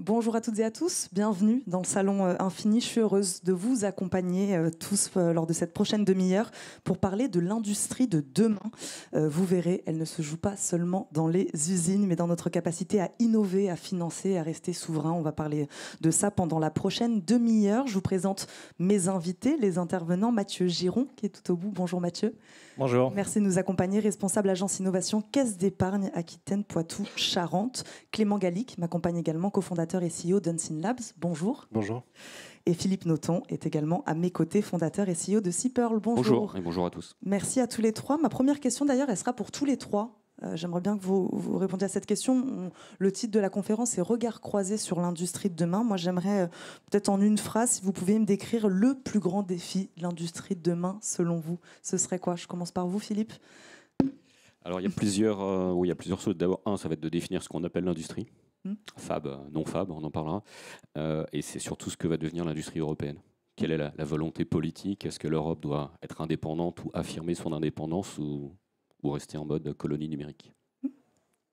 Bonjour à toutes et à tous, bienvenue dans le Salon Infini. Je suis heureuse de vous accompagner tous lors de cette prochaine demi-heure pour parler de l'industrie de demain. Vous verrez, elle ne se joue pas seulement dans les usines, mais dans notre capacité à innover, à financer, à rester souverain. On va parler de ça pendant la prochaine demi-heure. Je vous présente mes invités, les intervenants. Mathieu Giron, qui est tout au bout. Bonjour Mathieu. Bonjour. Merci de nous accompagner, responsable agence innovation Caisse d'épargne Aquitaine Poitou Charente. Clément Gallic m'accompagne également, cofondateur et CEO d'Unseen Labs. Bonjour. Bonjour. Et Philippe Noton est également à mes côtés, fondateur et CEO de Seapearl. Bonjour. Bonjour et bonjour à tous. Merci à tous les trois. Ma première question d'ailleurs, elle sera pour tous les trois. J'aimerais bien que vous répondiez à cette question. Le titre de la conférence est « Regard croisé sur l'industrie de demain ». Moi, j'aimerais peut-être en une phrase, si vous pouviez me décrire le plus grand défi de l'industrie de demain, selon vous. Ce serait quoi? Je commence par vous, Philippe. Alors, il y a plusieurs choses. D'abord, ça va être de définir ce qu'on appelle l'industrie. Fab, non fab, on en parlera. Et c'est surtout ce que va devenir l'industrie européenne. Quelle est la volonté politique? Est-ce que l'Europe doit être indépendante ou affirmer son indépendance ou rester en mode colonie numérique?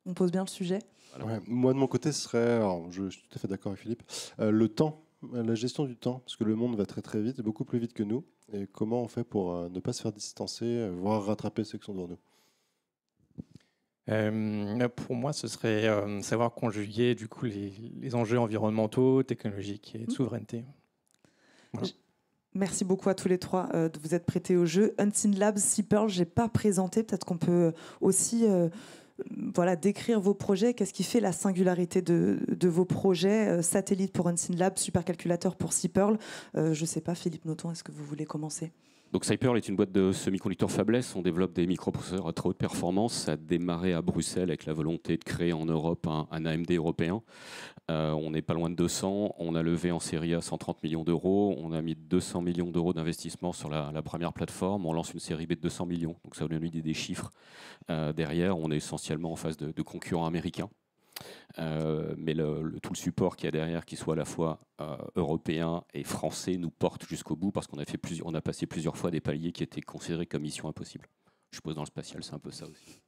On pose bien le sujet. Voilà. Ouais, moi, de mon côté, ce serait, alors, je suis tout à fait d'accord avec Philippe, le temps, la gestion du temps, parce que le monde va très très vite, beaucoup plus vite que nous. Et comment on fait pour ne pas se faire distancer, voire rattraper ceux qui sont devant nous? Pour moi, ce serait savoir conjuguer du coup les enjeux environnementaux, technologiques et de souveraineté. Voilà. Merci beaucoup à tous les trois de vous être prêtés au jeu. Unseen Labs, Seapearl, je n'ai pas présenté. Peut-être qu'on peut aussi décrire vos projets. Qu'est-ce qui fait la singularité de vos projets? Satellite pour Unseen Labs, supercalculateur pour Seapearl. Je ne sais pas, Philippe Noton, est-ce que vous voulez commencer? Donc Seapearl est une boîte de semi-conducteurs fabless. On développe des microprocesseurs à très haute performance. Ça a démarré à Bruxelles avec la volonté de créer en Europe un AMD européen. On n'est pas loin de 200. On a levé en série A 130 millions d'euros. On a mis 200 millions d'euros d'investissement sur la première plateforme. On lance une série B de 200 millions. Donc ça vous donne une idée des chiffres. Derrière, on est essentiellement en face de concurrents américains. Mais tout le support qu'il y a derrière, qu'il soit à la fois européen et français, nous porte jusqu'au bout parce qu'on a passé plusieurs fois des paliers qui étaient considérés comme mission impossible. Je suppose dans le spatial, c'est un peu ça aussi.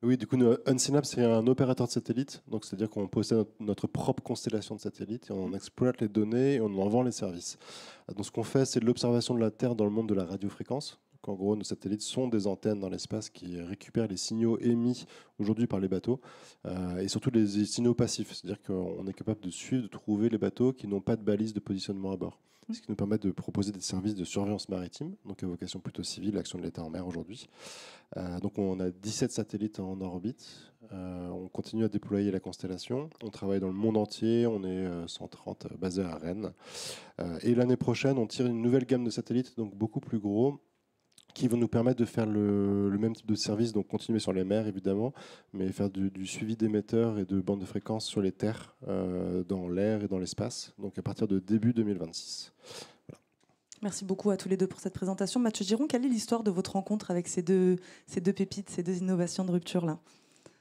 Oui, du coup, Unseen Labs, c'est un opérateur de satellite, donc c'est-à-dire qu'on possède notre propre constellation de satellites et on exploite les données et on en vend les services. Donc ce qu'on fait, c'est de l'observation de la Terre dans le monde de la radiofréquence. En gros, nos satellites sont des antennes dans l'espace qui récupèrent les signaux émis aujourd'hui par les bateaux et surtout les signaux passifs. C'est-à-dire qu'on est capable de suivre, de trouver les bateaux qui n'ont pas de balise de positionnement à bord. Ce qui nous permet de proposer des services de surveillance maritime, donc à vocation plutôt civile, l'action de l'État en mer aujourd'hui. Donc on a 17 satellites en orbite. On continue à déployer la constellation. On travaille dans le monde entier. On est 130 basés à Rennes. Et l'année prochaine, on tire une nouvelle gamme de satellites, donc beaucoup plus gros, qui vont nous permettre de faire le même type de service, donc continuer sur les mers évidemment, mais faire du suivi d'émetteurs et de bandes de fréquences sur les terres, dans l'air et dans l'espace, donc à partir de début 2026. Voilà. Merci beaucoup à tous les deux pour cette présentation. Mathieu Giron, quelle est l'histoire de votre rencontre avec ces deux pépites, ces deux innovations de rupture là?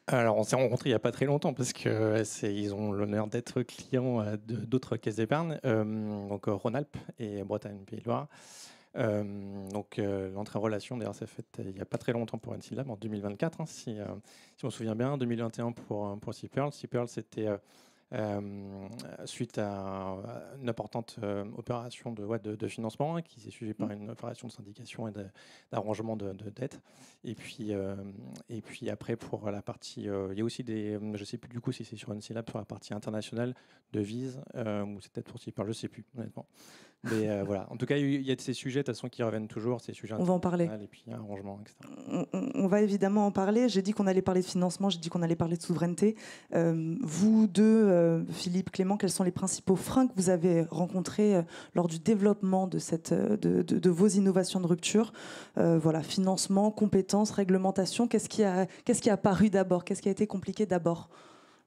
Alors, on s'est rencontrés il n'y a pas très longtemps parce qu'ils ont l'honneur d'être clients d'autres caisses d'épargne, donc Rhône-Alpes et Bretagne-Pays de Loire. L'entrée en relation, d'ailleurs, s'est faite il n'y a pas très longtemps pour Unseen Labs, en 2024, si on se souvient bien, 2021 pour Seapearl. Seapearl, c'était suite à une importante opération de financement qui s'est suivie par une opération de syndication et d'arrangement de dettes. Et puis après, pour la partie, il y a aussi je ne sais plus du coup si c'est sur Unseen Labs, sur la partie internationale de Vise, ou c'est peut-être pour Seapearl, je ne sais plus, honnêtement. Mais voilà. En tout cas, il y a de ces sujets de toute façon qui reviennent toujours, ces sujets. On va en parler. Et puis arrangement, etc. On va évidemment en parler. J'ai dit qu'on allait parler de financement, j'ai dit qu'on allait parler de souveraineté. Vous deux, Philippe, Clément, quels sont les principaux freins que vous avez rencontrés lors du développement de vos innovations de rupture? Financement, compétences, réglementation. Qu'est-ce qui a apparu d'abord? Qu'est-ce qui a été compliqué d'abord?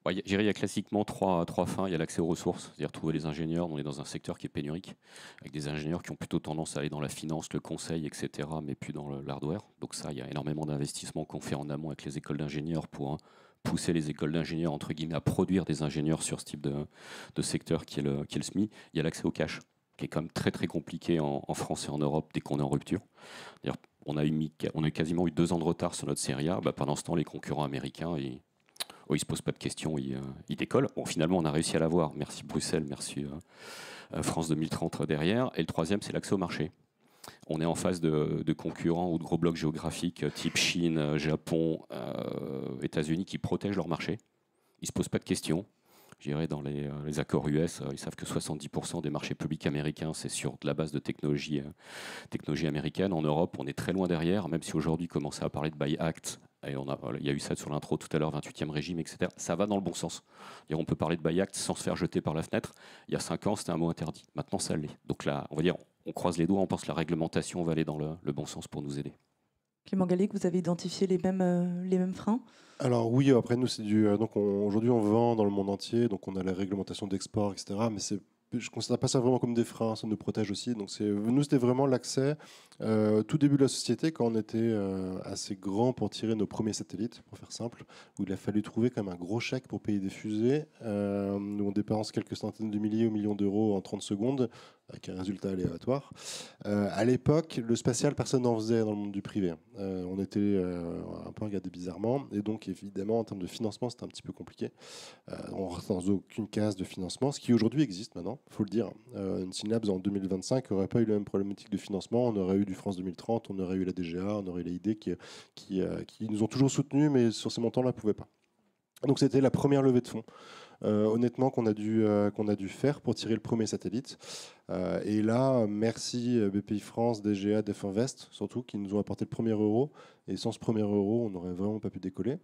Je dirais il y a classiquement trois freins. Il y a l'accès aux ressources, c'est-à-dire trouver les ingénieurs. On est dans un secteur qui est pénurique, avec des ingénieurs qui ont plutôt tendance à aller dans la finance, le conseil, etc., mais plus dans l'hardware. Donc ça, il y a énormément d'investissements qu'on fait en amont avec les écoles d'ingénieurs pour pousser les écoles d'ingénieurs, entre guillemets, à produire des ingénieurs sur ce type de secteur qui est le SMI. Il y a l'accès au cash, qui est quand même très très compliqué en France et en Europe dès qu'on est en rupture. D'ailleurs, on a quasiment eu 2 ans de retard sur notre série A. Pendant ce temps, les concurrents américains... il ne se pose pas de questions, il décolle. Bon, finalement, on a réussi à l'avoir. Merci Bruxelles, merci France 2030 derrière. Et le troisième, c'est l'accès au marché. On est en face de concurrents ou de gros blocs géographiques type Chine, Japon, États-Unis qui protègent leur marché. Ils ne se posent pas de questions. Je dirais dans les accords US, ils savent que 70% des marchés publics américains, c'est sur de la base de technologie américaine. En Europe, on est très loin derrière, même si aujourd'hui, on commence à parler de Buy Act. Et il y a eu ça sur l'intro tout à l'heure, 28e régime, etc. Ça va dans le bon sens. On peut parler de Buy Act sans se faire jeter par la fenêtre. Il y a 5 ans, c'était un mot interdit. Maintenant, ça l'est. Donc là, on va dire, on croise les doigts, on pense que la réglementation va aller dans le bon sens pour nous aider. Clément Gallic, vous avez identifié les mêmes freins? Alors oui, après nous, c'est donc aujourd'hui, on vend dans le monde entier, donc on a la réglementation d'export, etc. Mais je ne considère pas ça vraiment comme des freins, ça nous protège aussi. Donc nous, c'était vraiment l'accès, tout début de la société, quand on était assez grand pour tirer nos premiers satellites, pour faire simple, où il a fallu trouver quand même un gros chèque pour payer des fusées. Nous, on dépense quelques centaines de milliers ou millions d'euros en 30 secondes, avec un résultat aléatoire. À l'époque, le spatial, personne n'en faisait dans le monde du privé. On était un peu regardé bizarrement, et donc évidemment, en termes de financement, c'était un petit peu compliqué. On ne rentre dans aucune case de financement, ce qui aujourd'hui existe maintenant, il faut le dire. Une Synapse en 2025 n'aurait pas eu la même problématique de financement, on aurait eu du France 2030, on aurait eu la DGA, on aurait eu l'AID qui nous ont toujours soutenus, mais sur ces montants-là, ne pouvaient pas. Donc c'était la première levée de fonds. Honnêtement, qu'on a dû faire pour tirer le premier satellite. Et là, merci BPI France, DGA, Definvest, surtout, qui nous ont apporté le premier euro. Et sans ce premier euro, on n'aurait vraiment pas pu décoller.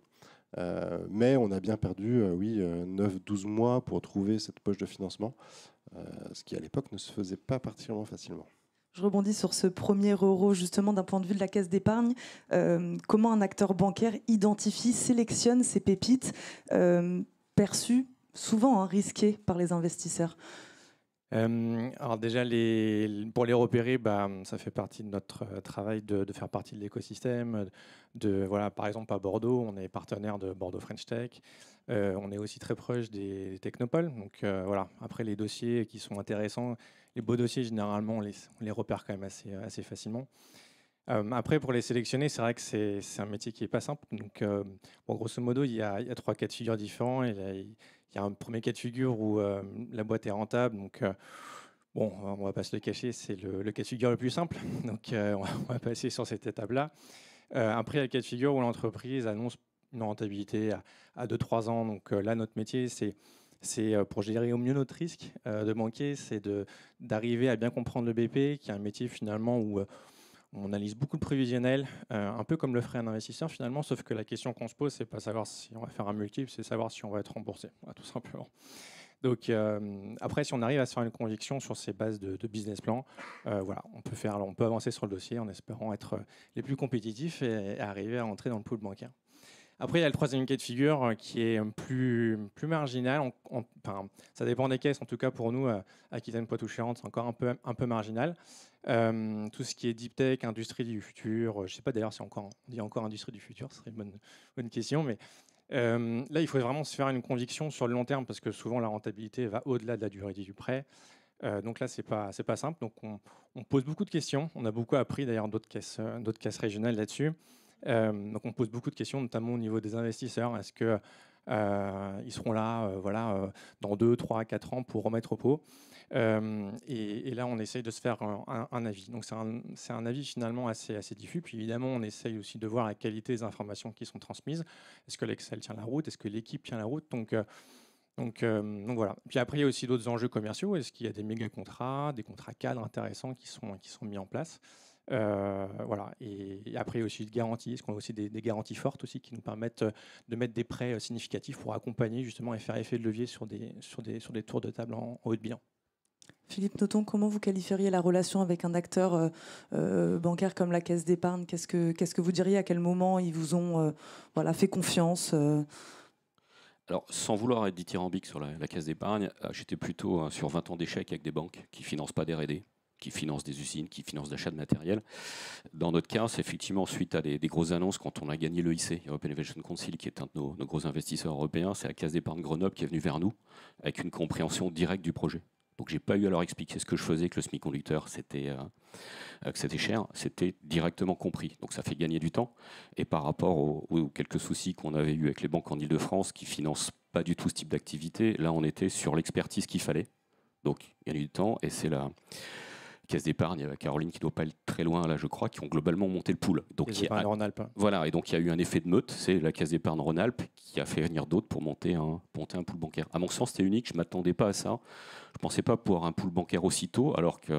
Mais on a bien perdu 9-12 mois pour trouver cette poche de financement, ce qui à l'époque ne se faisait pas particulièrement facilement. Je rebondis sur ce premier euro, justement, d'un point de vue de la caisse d'épargne. Comment un acteur bancaire identifie, sélectionne ces pépites perçues souvent risquées par les investisseurs? Alors déjà, pour les repérer, ça fait partie de notre travail de faire partie de l'écosystème. Par exemple, à Bordeaux, on est partenaire de Bordeaux French Tech. On est aussi très proche des technopoles. Donc après, les dossiers qui sont intéressants, les beaux dossiers, généralement, on les repère quand même assez facilement. Après, pour les sélectionner, c'est vrai que c'est un métier qui n'est pas simple. Donc, grosso modo, il y a 3 cas de figure différents. Il y a un premier cas de figure où la boîte est rentable. Donc, on ne va pas se le cacher, c'est le cas de figure le plus simple. Donc, on va passer sur cette étape-là. Après, il y a le cas de figure où l'entreprise annonce une rentabilité à 2-3 ans. Donc là, notre métier, c'est pour gérer au mieux notre risque de banquier, c'est d'arriver à bien comprendre le BP, qui est un métier finalement où on analyse beaucoup de prévisionnel, un peu comme le ferait un investisseur finalement, sauf que la question qu'on se pose, c'est pas savoir si on va faire un multiple, c'est savoir si on va être remboursé, tout simplement. Donc après, si on arrive à se faire une conviction sur ces bases de business plan, on peut avancer sur le dossier en espérant être les plus compétitifs et arriver à entrer dans le pool bancaire. Après, il y a le troisième cas de figure qui est plus marginal. Ça dépend des caisses. En tout cas, pour nous, Aquitaine Poitou-Charentes, c'est encore un peu marginal. Tout ce qui est deep tech, industrie du futur, je ne sais pas d'ailleurs si on dit encore industrie du futur, ce serait une bonne question. Mais là, il faut vraiment se faire une conviction sur le long terme parce que souvent, la rentabilité va au-delà de la durée du prêt. Donc là, c'est pas simple. Donc, on pose beaucoup de questions. On a beaucoup appris d'ailleurs d'autres caisses régionales là-dessus. Donc on pose beaucoup de questions, notamment au niveau des investisseurs. Est-ce qu'ils seront là dans 2, 3, 4 ans pour remettre au pot et là, on essaye de se faire un avis. Donc c'est un avis finalement assez diffus. Puis évidemment, on essaye aussi de voir la qualité des informations qui sont transmises. Est-ce que l'Excel tient la route? Est-ce que l'équipe tient la route? Donc voilà. Puis après, il y a aussi d'autres enjeux commerciaux. Est-ce qu'il y a des méga contrats, des contrats cadres intéressants qui sont mis en place? Et après, il y a aussi de garanties. Est-ce qu'on a aussi des garanties fortes aussi qui nous permettent de mettre des prêts significatifs pour accompagner justement et faire effet de levier sur des tours de table en haut de bilan? Philippe Noton, comment vous qualifieriez la relation avec un acteur bancaire comme la Caisse d'épargne? Qu'est-ce que vous diriez? À quel moment ils vous ont fait confiance? Alors, sans vouloir être dithyrambique sur la Caisse d'épargne, j'étais plutôt sur 20 ans d'échecs avec des banques qui ne financent pas des R&D, qui financent des usines, qui financent l'achat de matériel. Dans notre cas, c'est effectivement suite à des grosses annonces quand on a gagné l'EIC, European Innovation Council, qui est un de nos gros investisseurs européens. C'est la Caisse d'épargne Grenoble qui est venue vers nous avec une compréhension directe du projet. Donc j'ai pas eu à leur expliquer ce que je faisais, que le semi-conducteur que c'était cher, c'était directement compris. Donc ça fait gagner du temps. Et par rapport aux quelques soucis qu'on avait eu avec les banques en Ile-de-France qui financent pas du tout ce type d'activité, là on était sur l'expertise qu'il fallait. Donc gagner du temps, et c'est la Caisse d'épargne, Caroline qui ne doit pas être très loin là je crois, qui ont globalement monté le pool. Donc voilà, et donc il y a eu un effet de meute, c'est la Caisse d'épargne Rhône-Alpes qui a fait venir d'autres pour monter un pool bancaire. À mon sens c'était unique, je ne m'attendais pas à ça. Je ne pensais pas pouvoir un pool bancaire aussitôt alors que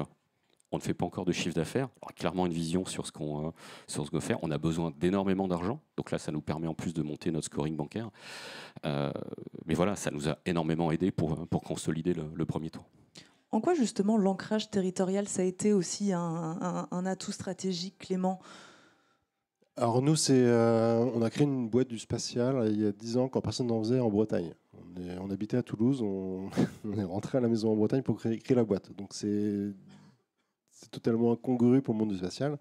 on ne fait pas encore de chiffre d'affaires. On a clairement une vision sur ce qu'on veut faire. On a besoin d'énormément d'argent. Donc là, ça nous permet en plus de monter notre scoring bancaire. Mais voilà, ça nous a énormément aidé pour consolider le premier tour. En quoi justement l'ancrage territorial, ça a été aussi un atout stratégique, Clément? Alors nous, on a créé une boîte du spatial il y a 10 ans quand personne n'en faisait en Bretagne. On habitait à Toulouse, on est rentré à la maison en Bretagne pour créer la boîte. Donc c'est totalement incongru pour le monde du spatial.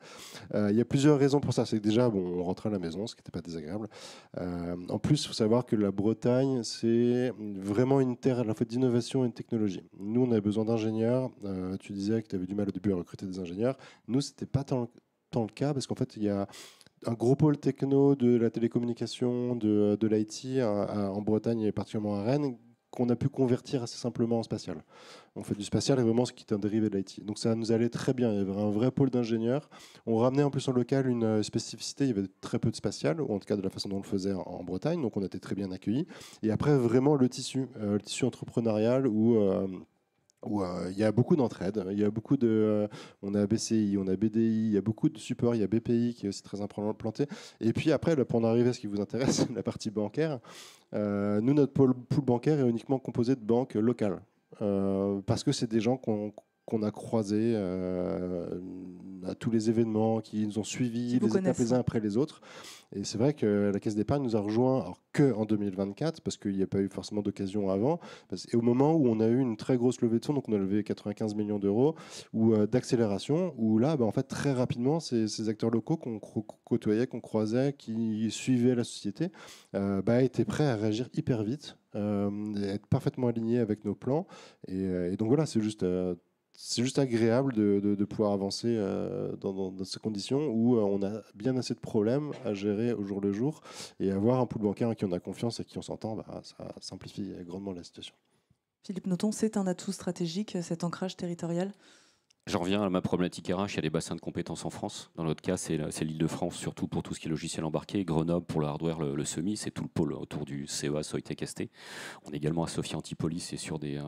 Il y a plusieurs raisons pour ça. C'est que déjà, on rentrait à la maison, ce qui n'était pas désagréable. En plus, il faut savoir que la Bretagne, c'est vraiment une terre à la fois d'innovation et de technologie. Nous, on avait besoin d'ingénieurs. Tu disais que tu avais du mal au début à recruter des ingénieurs. Nous, ce n'était pas tant le cas parce qu'en fait, il y a un gros pôle techno de la télécommunication, de l'IT en Bretagne et particulièrement à Rennes, qu'on a pu convertir assez simplement en spatial. On fait du spatial et vraiment ce qui est un dérivé de l'IT. Donc ça nous allait très bien. Il y avait un vrai pôle d'ingénieurs. On ramenait en plus en local une spécificité. Il y avait très peu de spatial, ou en tout cas de la façon dont on le faisait en Bretagne. Donc on était très bien accueillis. Et après, vraiment le tissu entrepreneurial où il y a beaucoup d'entraide, il y a beaucoup on a BCI, on a BDI, il y a beaucoup de supports, il y a BPI qui est aussi très implanté. Et puis après, là, pour en arriver à ce qui vous intéresse, la partie bancaire, nous, notre pool bancaire est uniquement composé de banques locales. Parce que c'est des gens qu'on a croisés à tous les événements, qui nous ont suivis les étapes les uns après les autres. Et c'est vrai que la Caisse d'épargne nous a rejoints, alors que en 2024, parce qu'il n'y a pas eu forcément d'occasion avant, et au moment où on a eu une très grosse levée de fonds, donc on a levé 95 millions d'euros, d'accélération, où là, en fait, très rapidement, ces acteurs locaux qu'on côtoyait, qu'on croisait, qui suivaient la société, étaient prêts à réagir hyper vite, être parfaitement alignés avec nos plans. Et donc voilà, c'est juste agréable de pouvoir avancer dans ces conditions où on a bien assez de problèmes à gérer au jour le jour, et avoir un pool bancaire à qui on a confiance et qui on s'entend, ça simplifie grandement la situation. Philippe Noton, c'est un atout stratégique, cet ancrage territorial? J'en reviens à ma problématique RH. Il y a des bassins de compétences en France. Dans notre cas, c'est l'Île-de-France, surtout pour tout ce qui est logiciel embarqué. Grenoble pour le hardware, le semi, c'est tout le pôle autour du CEA, Soitec ST. On est également associé Antipolis et sur des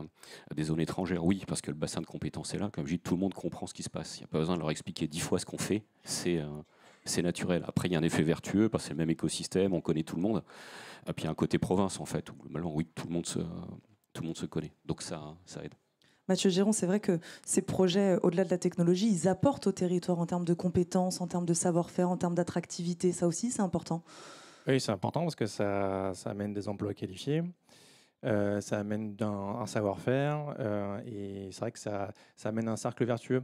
zones étrangères. Oui, parce que le bassin de compétences est là. Comme je dis, tout le monde comprend ce qui se passe. Il n'y a pas besoin de leur expliquer 10 fois ce qu'on fait. C'est naturel. Après, il y a un effet vertueux parce que c'est le même écosystème, on connaît tout le monde. Et puis il y a un côté province, en fait, où globalement, oui, tout le monde se connaît. Donc ça aide. Mathieu Géron, c'est vrai que ces projets, au-delà de la technologie, ils apportent au territoire en termes de compétences, en termes de savoir-faire, en termes d'attractivité. Ça aussi, c'est important. Oui, c'est important parce que ça amène des emplois qualifiés, ça amène un savoir-faire, et c'est vrai que ça amène un cercle vertueux.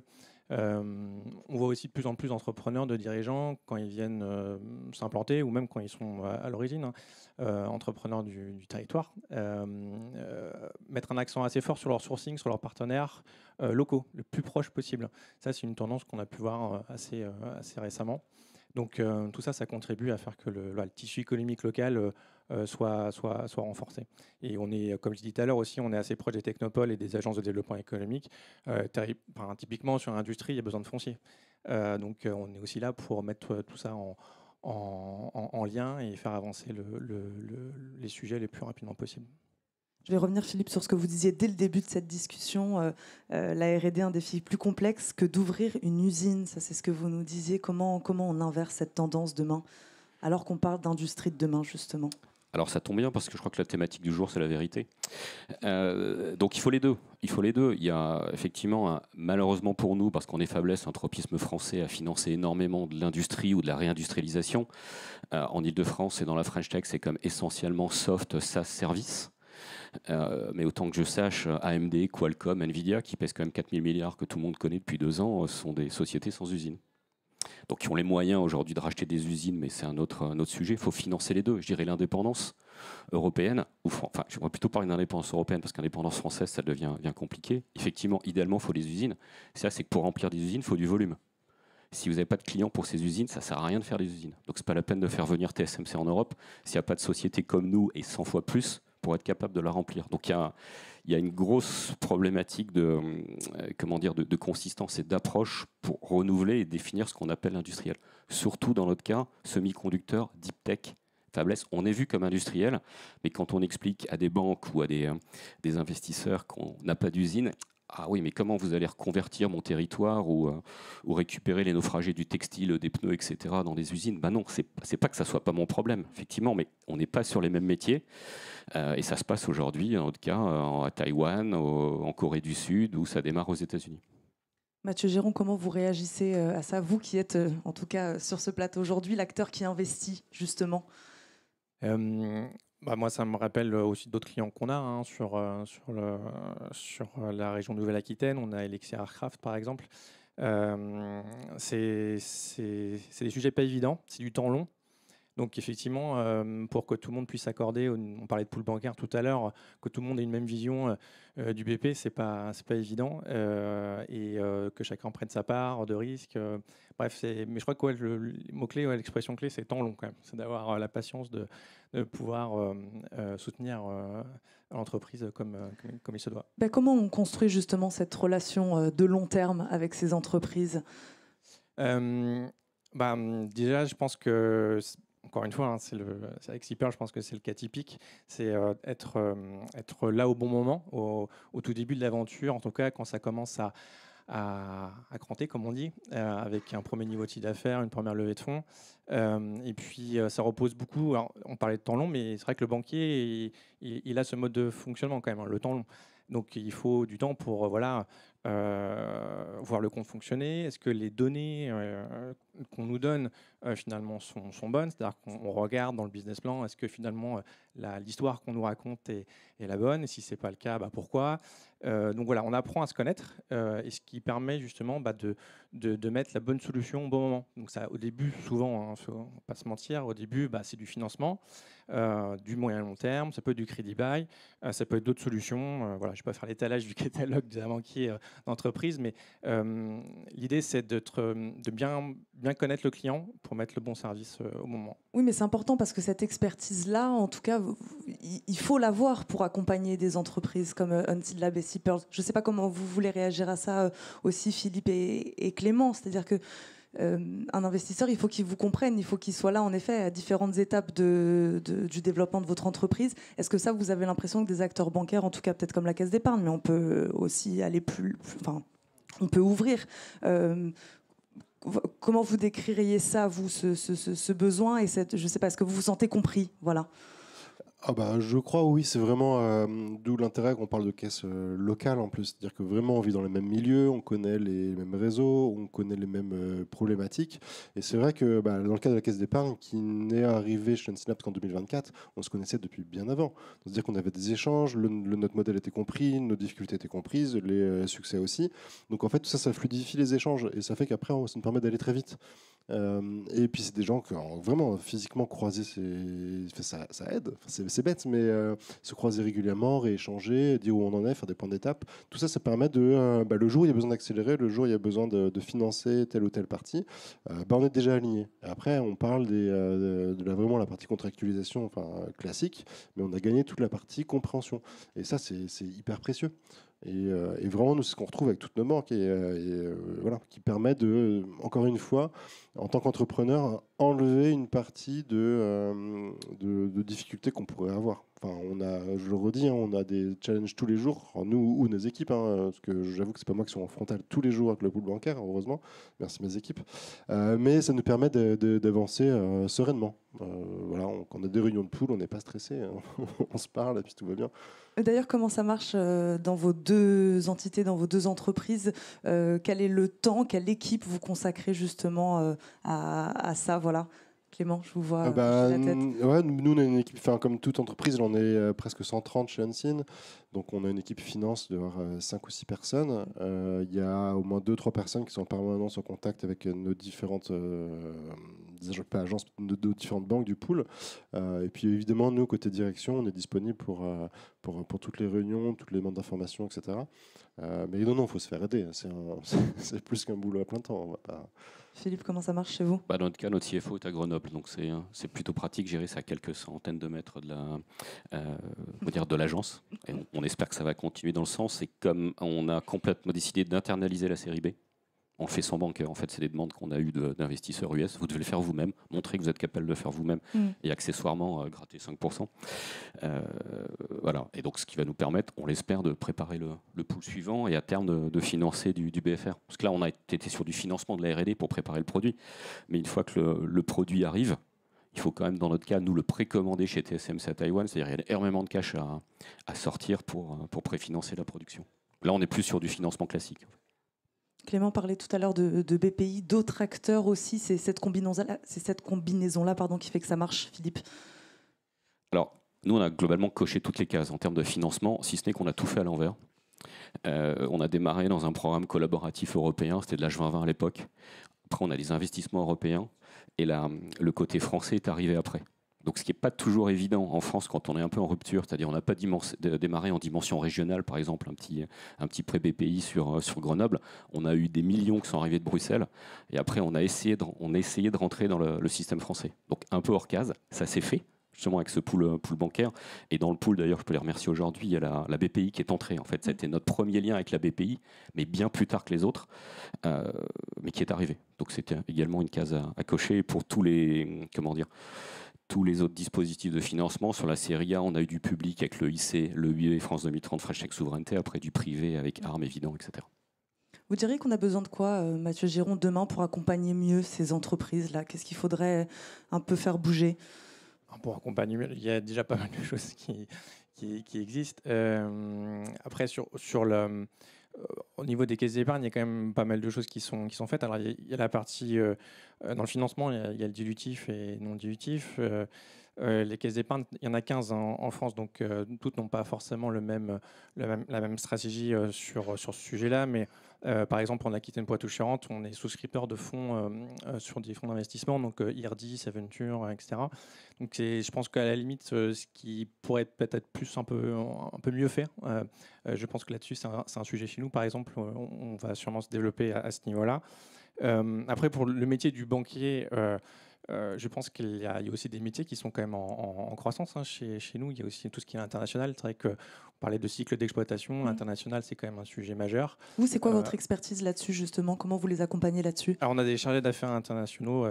On voit aussi de plus en plus d'entrepreneurs, de dirigeants, quand ils viennent s'implanter, ou même quand ils sont à l'origine, entrepreneurs du territoire, mettre un accent assez fort sur leur sourcing, sur leurs partenaires locaux, le plus proche possible. Ça, c'est une tendance qu'on a pu voir assez récemment. Donc tout ça, ça contribue à faire que le tissu économique local soit renforcé. Et on est, comme je disais tout à l'heure aussi, on est assez proche des technopoles et des agences de développement économique. Typiquement, sur l'industrie, il y a besoin de foncier. Donc on est aussi là pour mettre tout ça en lien et faire avancer les sujets les plus rapidement possible. Je vais revenir, Philippe, sur ce que vous disiez dès le début de cette discussion. La R&D, un défi plus complexe que d'ouvrir une usine. Ça, c'est ce que vous nous disiez. Comment on inverse cette tendance demain, alors qu'on parle d'industrie de demain, justement? Alors ça tombe bien parce que je crois que la thématique du jour, c'est la vérité. Donc il faut les deux. Il y a effectivement, malheureusement pour nous, parce qu'on est faiblesse, un tropisme français à financer énormément de l'industrie ou de la réindustrialisation. En Ile-de-France et dans la French Tech, c'est comme essentiellement soft, SaaS, service. Mais autant que je sache, AMD, Qualcomm, Nvidia, qui pèsent quand même 4 000 milliards que tout le monde connaît depuis 2 ans, sont des sociétés sans usine. donc qui ont les moyens aujourd'hui de racheter des usines, mais c'est un autre sujet. Il faut financer les deux. Je dirais l'indépendance européenne, enfin, j'aimerais plutôt parler d'indépendance européenne, parce qu'indépendance française, ça devient bien compliqué. Effectivement, idéalement, il faut des usines. C'est que pour remplir des usines, il faut du volume. Si vous n'avez pas de clients pour ces usines, ça ne sert à rien de faire des usines. Donc, ce n'est pas la peine de faire venir TSMC en Europe s'il n'y a pas de société comme nous et 100 fois plus pour être capable de la remplir. Donc, il y a une grosse problématique de consistance et d'approche pour renouveler et définir ce qu'on appelle l'industriel. Surtout dans notre cas, semi-conducteurs, deep tech, fabless, on est vu comme industriel, mais quand on explique à des banques ou à des investisseurs qu'on n'a pas d'usine, ah oui, mais comment vous allez reconvertir mon territoire ou récupérer les naufragés du textile, des pneus, etc. dans des usines? Ben non, c'est pas que ça soit pas mon problème, effectivement, mais on n'est pas sur les mêmes métiers. Et ça se passe aujourd'hui, en notre cas, à Taïwan, en Corée du Sud, où ça démarre aux États-Unis. Mathieu Giron, comment vous réagissez à ça? Vous qui êtes, en tout cas, sur ce plateau aujourd'hui, l'acteur qui investit, justement. Moi, ça me rappelle aussi d'autres clients qu'on a sur la région de Nouvelle-Aquitaine. On a Elixir Aircraft, par exemple. C'est des sujets pas évidents, c'est du temps long. Donc effectivement, pour que tout le monde puisse accorder, on parlait de pool bancaire tout à l'heure, que tout le monde ait une même vision du BP, c'est pas évident, et que chacun prenne sa part de risque. Bref, mais je crois que le mot-clé, l'expression clé, c'est temps long quand même. C'est d'avoir la patience de pouvoir soutenir l'entreprise comme il se doit. Comment on construit justement cette relation de long terme avec ces entreprises? Déjà, je pense que... Encore une fois, c'est avec Sipper, je pense que c'est le cas typique. C'est être là au bon moment, au tout début de l'aventure, en tout cas quand ça commence à cranter, comme on dit, avec un premier niveau de chiffre d'affaires, une première levée de fonds. Et puis, ça repose beaucoup. Alors, on parlait de temps long, mais c'est vrai que le banquier, il a ce mode de fonctionnement quand même, le temps long. Donc, il faut du temps pour voir le compte fonctionner. Est-ce que les données qu'on nous donne finalement sont bonnes? C'est-à-dire qu'on regarde dans le business plan, est-ce que finalement l'histoire qu'on nous raconte est la bonne? Et si ce n'est pas le cas, pourquoi? Donc voilà, on apprend à se connaître, et ce qui permet justement de mettre la bonne solution au bon moment. Donc ça, au début, souvent, faut pas se mentir, au début, c'est du financement, du moyen long terme, ça peut être du crédit bail, ça peut être d'autres solutions. Voilà, je ne vais pas faire l'étalage du catalogue des banquiers d'entreprise, mais l'idée, c'est de bien connaître le client pour mettre le bon service au moment. Oui, mais c'est important parce que cette expertise-là, en tout cas, il faut l'avoir pour accompagner des entreprises comme Unseenlabs et Sipper. Je ne sais pas comment vous voulez réagir à ça aussi, Philippe et Clément. C'est-à-dire que un investisseur, il faut qu'il vous comprenne, il faut qu'il soit là, en effet, à différentes étapes du développement de votre entreprise. Est-ce que ça, vous avez l'impression que des acteurs bancaires, en tout cas peut-être comme la Caisse d'épargne, mais on peut aussi aller enfin, on peut ouvrir. Comment vous décririez ça, vous, ce besoin et je ne sais pas, est-ce que vous vous sentez compris? Voilà. Je crois, oui, c'est vraiment d'où l'intérêt qu'on parle de caisse locale en plus. C'est-à-dire que vraiment on vit dans les mêmes milieux, on connaît les mêmes réseaux, on connaît les mêmes problématiques. Et c'est vrai que dans le cas de la caisse d'épargne, qui n'est arrivée chez Unseenlabs qu'en 2024, on se connaissait depuis bien avant. C'est-à-dire qu'on avait des échanges, notre modèle était compris, nos difficultés étaient comprises, les succès aussi. Donc en fait, tout ça, ça fluidifie les échanges et ça fait qu'après, ça nous permet d'aller très vite. Et puis c'est des gens qui ont vraiment physiquement croisé, ça aide, c'est bête, mais se croiser régulièrement, rééchanger, dire où on en est, faire des points d'étape, tout ça, ça permet de, le jour où il y a besoin d'accélérer, le jour où il y a besoin de financer telle ou telle partie, on est déjà aligné. Après, on parle vraiment la partie contractualisation classique, mais on a gagné toute la partie compréhension. Et ça, c'est hyper précieux. Et vraiment, nous, c'est ce qu'on retrouve avec toutes nos banques voilà, qui permet de, encore une fois, en tant qu'entrepreneur, enlever une partie de difficultés qu'on pourrait avoir. Enfin, je le redis, on a des challenges tous les jours, nous ou nos équipes, parce que j'avoue que c'est pas moi qui suis en frontal tous les jours avec le pool bancaire, heureusement, merci mes équipes, mais ça nous permet d'avancer sereinement. Voilà, quand on a des réunions de pool, on n'est pas stressé, on se parle et puis tout va bien. D'ailleurs, comment ça marche dans vos deux entités, dans vos deux entreprises? Quel est le temps, quelle équipe vous consacrez justement à ça? Voilà. Clément, je vous vois Ah hocher bah, la tête. ouais, nous, on a une équipe, comme toute entreprise, on est presque 130 chez Unseen. Donc, on a une équipe finance de 5 ou 6 personnes. Il y a au moins 2-3 personnes qui sont en permanence en contact avec nos différentes pas agences, nos différentes banques du pool. Et puis, évidemment, nous, côté direction, on est disponible pour toutes les réunions, toutes les demandes d'informations, etc. Mais non, il faut se faire aider. C'est plus qu'un boulot à plein temps. On va pas... Philippe, comment ça marche chez vous? Dans notre cas, notre CFO est à Grenoble, donc c'est plutôt pratique. Gérer ça à quelques centaines de mètres de l'agence. Et on espère que ça va continuer dans le sens. C'est comme on a complètement décidé d'internaliser la série B. On le fait sans bancaire. En fait, c'est des demandes qu'on a eues d'investisseurs US. Vous devez le faire vous-même, montrer que vous êtes capable de le faire vous-même et accessoirement gratter 5%. Voilà. Et donc, ce qui va nous permettre, on l'espère, de préparer le pool suivant et à terme de financer du BFR. Parce que là, on a été sur du financement de la R&D pour préparer le produit. Mais une fois que le produit arrive, il faut quand même, dans notre cas, nous le précommander chez TSMC à Taïwan. C'est-à-dire qu'il y a énormément de cash à sortir pour préfinancer la production. Là, on est plus sur du financement classique. Clément parlait tout à l'heure de BPI, d'autres acteurs aussi. C'est cette combinaison-là qui fait que ça marche, Philippe. Alors, nous, on a globalement coché toutes les cases en termes de financement, si ce n'est qu'on a tout fait à l'envers. On a démarré dans un programme collaboratif européen, c'était de l'âge 2020 à l'époque. Après, on a des investissements européens et le côté français est arrivé après. Donc, ce qui n'est pas toujours évident en France quand on est un peu en rupture, c'est-à-dire on n'a pas démarré en dimension régionale, par exemple, un petit prêt BPI sur Grenoble. On a eu des millions qui sont arrivés de Bruxelles et après, on a essayé de rentrer dans le système français. Donc, un peu hors case, ça s'est fait, justement avec ce pool bancaire. Et dans le pool, d'ailleurs, je peux les remercier aujourd'hui, il y a la BPI qui est entrée. En fait, ça a été notre premier lien avec la BPI, mais bien plus tard que les autres, mais qui est arrivé. Donc, c'était également une case à cocher pour tous les autres dispositifs de financement. Sur la série A, on a eu du public avec le IC, le UE France 2030, Fresh Tech Souveraineté, après du privé avec ARM, évident, etc. Vous diriez qu'on a besoin de quoi, Mathieu Giron, demain pour accompagner mieux ces entreprises-là? Qu'est-ce qu'il faudrait un peu faire bouger? Pour accompagner mieux, il y a déjà pas mal de choses qui existent. Après, au niveau des caisses d'épargne, il y a quand même pas mal de choses qui sont faites. Alors, il y a la partie dans le financement, il y a le dilutif et non dilutif. Les caisses d'épargne, il y en a 15 en France, donc toutes n'ont pas forcément la même stratégie sur ce sujet-là. Mais par exemple, en Aquitaine Poitou-Charentes, on est souscripteur de fonds sur des fonds d'investissement, donc IRDI, Saventure, etc. Donc je pense qu'à la limite, ce qui pourrait peut-être plus un peu mieux faire, je pense que là-dessus, c'est un sujet chez nous, par exemple, on va sûrement se développer à ce niveau-là. Après, pour le métier du banquier, je pense qu'il y a aussi des métiers qui sont quand même en croissance chez nous. Il y a aussi tout ce qui est international. C'est vrai que vous parlez de cycle d'exploitation. International, c'est quand même un sujet majeur. Vous, c'est quoi votre expertise là-dessus, justement? Comment vous les accompagnez là-dessus? Alors, on a des chargés d'affaires internationaux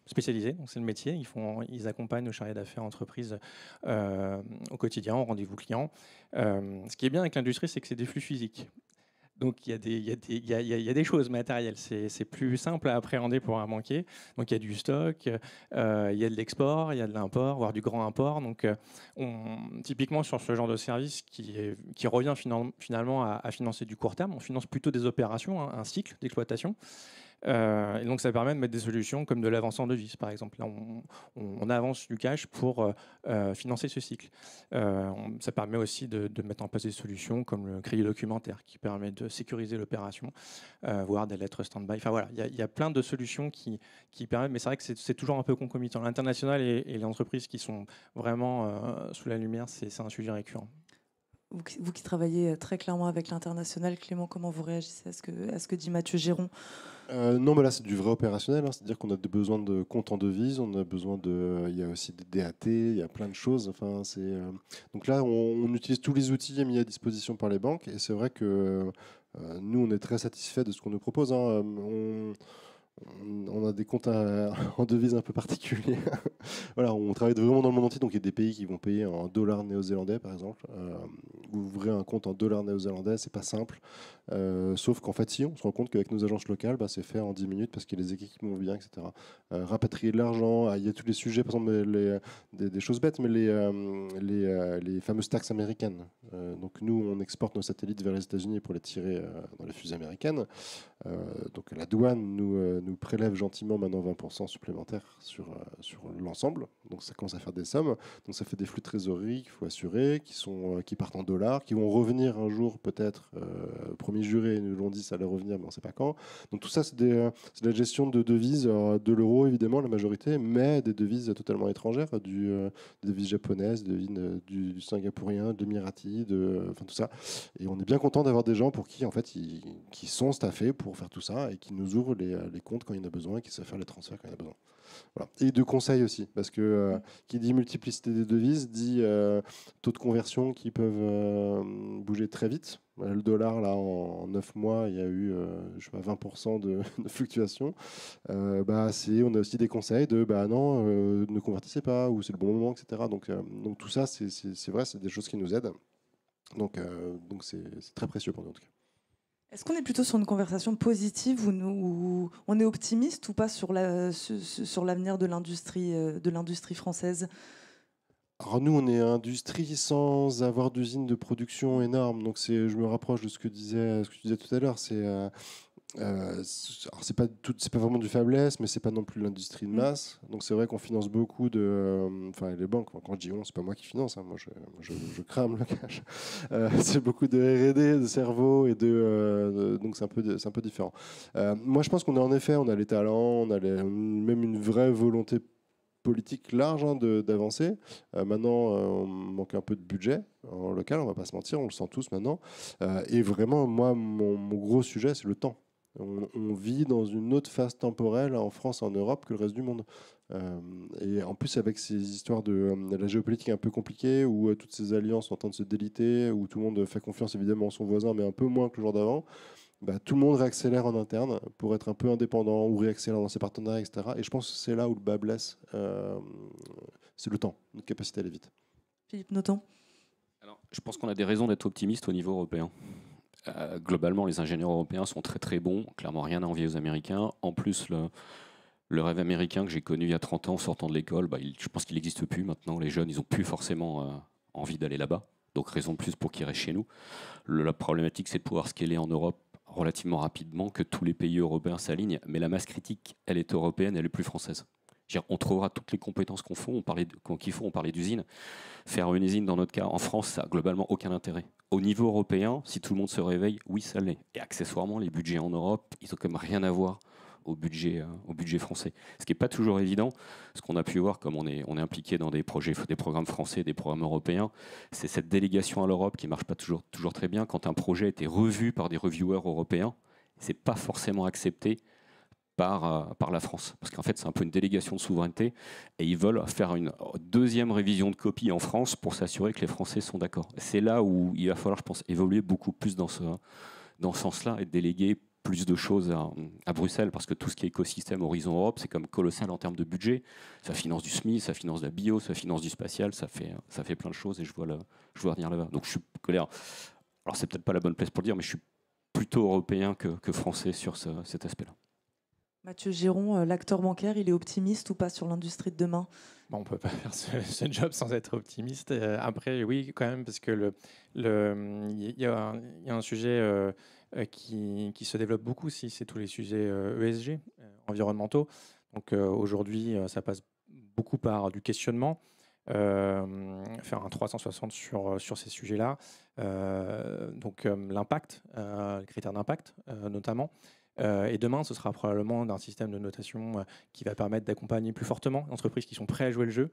spécialisés. Donc, c'est le métier. Ils accompagnent nos chargés d'affaires entreprises au quotidien, au rendez-vous client. Ce qui est bien avec l'industrie, c'est que c'est des flux physiques. Donc, il y a des choses matérielles. C'est plus simple à appréhender pour un banquier. Donc, il y a du stock, il y a de l'export, il y a de l'import, voire du grand import. Donc, typiquement, sur ce genre de service qui revient finalement à financer du court terme, on finance plutôt des opérations, un cycle d'exploitation. Et donc, ça permet de mettre des solutions comme de l'avance en devise, par exemple. Là, on avance du cash pour financer ce cycle. Ça permet aussi de mettre en place des solutions comme le crédit documentaire qui permet de sécuriser l'opération, voire des lettres stand-by. Enfin voilà, il y a plein de solutions qui permettent, mais c'est vrai que c'est toujours un peu concomitant. L'international et les entreprises qui sont vraiment sous la lumière, c'est un sujet récurrent. Vous qui travaillez très clairement avec l'international, Clément, comment vous réagissez à ce que dit Mathieu Giron? Non, mais là, c'est du vrai opérationnel. C'est-à-dire qu'on a besoin de comptes en devises, on a besoin il y a aussi des DAT, il y a plein de choses. Enfin, donc là, on utilise tous les outils mis à disposition par les banques. Et c'est vrai que nous, on est très satisfaits de ce qu'on nous propose. On a des comptes en devises un peu particuliers. Voilà, on travaille vraiment dans le monde entier, donc il y a des pays qui vont payer en dollars néo-zélandais, par exemple. Vous ouvrez un compte en dollars néo-zélandais, c'est pas simple. Sauf qu'en fait, si, on se rend compte qu'avec nos agences locales, c'est fait en 10 minutes parce que les équipements vont bien, etc. Rapatrier de l'argent, il y a tous les sujets, par exemple, des choses bêtes, mais les fameuses taxes américaines. Donc nous, on exporte nos satellites vers les États-Unis pour les tirer dans les fusées américaines. Donc la douane nous nous prélève gentiment maintenant 20% supplémentaires sur l'ensemble. Donc ça commence à faire des sommes. Donc ça fait des flux de trésorerie qu'il faut assurer, qui partent en dollars, qui vont revenir un jour peut-être. Premier juré, ils nous l'ont dit, ça allait revenir, mais on ne sait pas quand. Donc tout ça, c'est de la gestion de devises, de l'euro évidemment, la majorité, mais des devises totalement étrangères, des devises japonaises, des devises du singapourien, de l'Emirati, enfin tout ça. Et on est bien content d'avoir des gens pour qui, en fait, qui sont staffés pour faire tout ça et qui nous ouvrent les comptes quand il y en a besoin et qui savent faire les transferts quand il y en a besoin. Voilà. Et de conseils aussi, parce que qui dit multiplicité des devises dit taux de conversion qui peuvent bouger très vite. Le dollar, là, en 9 mois, il y a eu je sais pas, 20% de fluctuation. On a aussi des conseils de non, ne convertissez pas, ou c'est le bon moment, etc. Donc tout ça, c'est vrai, c'est des choses qui nous aident. Donc c'est très précieux pour nous, en tout cas. Est-ce qu'on est plutôt sur une conversation positive ou on est optimiste ou pas sur l'avenir de l'industrie française ? Alors nous, on est industrie sans avoir d'usine de production énorme. Donc je me rapproche de ce que tu disais tout à l'heure. C'est pas vraiment du faiblesse, mais c'est pas non plus l'industrie de masse. Donc c'est vrai qu'on finance beaucoup les banques. Quand je dis on, c'est pas moi qui finance. Moi, je crame le cash. C'est beaucoup de R&D, de cerveau donc c'est un peu différent. Moi, je pense qu'on a les talents, on a même une vraie volonté politique large d'avancer. Maintenant, on manque un peu de budget en local, on va pas se mentir, on le sent tous maintenant. Et vraiment, moi, mon gros sujet, c'est le temps. On vit dans une autre phase temporelle en France et en Europe que le reste du monde. Et en plus, avec ces histoires de la géopolitique un peu compliquée, où toutes ces alliances sont en train de se déliter, où tout le monde fait confiance évidemment en son voisin, mais un peu moins que le jour d'avant, tout le monde réaccélère en interne pour être un peu indépendant ou réaccélère dans ses partenariats, etc. Et je pense que c'est là où le bas blesse. C'est le temps, notre capacité à aller vite. Philippe Noton. Alors, je pense qu'on a des raisons d'être optimistes au niveau européen. Globalement, les ingénieurs européens sont très très bons, clairement rien à envier aux Américains. En plus, le rêve américain que j'ai connu il y a 30 ans en sortant de l'école, je pense qu'il n'existe plus maintenant. Les jeunes, ils n'ont plus forcément envie d'aller là-bas. Donc raison de plus pour qu'ils restent chez nous. La problématique, c'est de pouvoir scaler en Europe relativement rapidement, que tous les pays européens s'alignent. Mais la masse critique, elle est européenne, elle est plus française. On trouvera toutes les compétences qu'il faut, on parlait d'usine. Faire une usine, dans notre cas, en France, ça n'a globalement aucun intérêt. Au niveau européen, si tout le monde se réveille, oui, ça l'est. Et accessoirement, les budgets en Europe, ils n'ont quand même rien à voir au budget français. Ce qui n'est pas toujours évident. Ce qu'on a pu voir, comme on est impliqué dans des programmes français, des programmes européens, c'est cette délégation à l'Europe qui ne marche pas toujours très bien. Quand un projet a été revu par des reviewers européens, ce n'est pas forcément accepté par la France. Parce qu'en fait, c'est un peu une délégation de souveraineté et ils veulent faire une deuxième révision de copie en France pour s'assurer que les Français sont d'accord. C'est là où il va falloir, je pense, évoluer beaucoup plus dans ce sens-là et déléguer plus de choses à Bruxelles, parce que tout ce qui est écosystème Horizon Europe, c'est comme colossal en termes de budget. Ça finance du SMI, ça finance de la bio, ça finance du spatial, ça fait plein de choses et je vois venir là-bas. Donc je suis colère. Alors c'est peut-être pas la bonne place pour le dire, mais je suis plutôt européen que français sur cet aspect-là. Mathieu Giron, l'acteur bancaire, il est optimiste ou pas sur l'industrie de demain ? On ne peut pas faire ce job sans être optimiste. Après, oui, quand même, parce que il y a un sujet qui se développe aussi, c'est tous les sujets ESG, environnementaux. Donc aujourd'hui, ça passe beaucoup par du questionnement, faire un 360 sur ces sujets-là. Donc l'impact, les critères d'impact notamment. Et demain, ce sera probablement d'un système de notation qui va permettre d'accompagner plus fortement les entreprises qui sont prêtes à jouer le jeu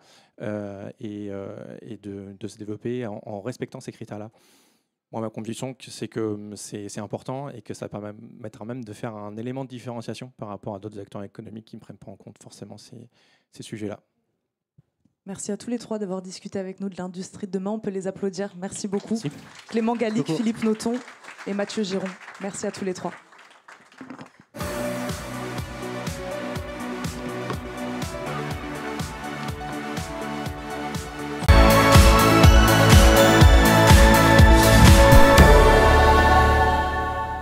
et de se développer en respectant ces critères-là. Moi, ma conviction, c'est que c'est important et que ça permettra même de faire un élément de différenciation par rapport à d'autres acteurs économiques qui ne prennent pas en compte forcément ces sujets-là. Merci à tous les trois d'avoir discuté avec nous de l'industrie de demain. On peut les applaudir. Merci beaucoup. Merci. Clément Gallic, Philippe Noton et Mathieu Giron. Merci à tous les trois.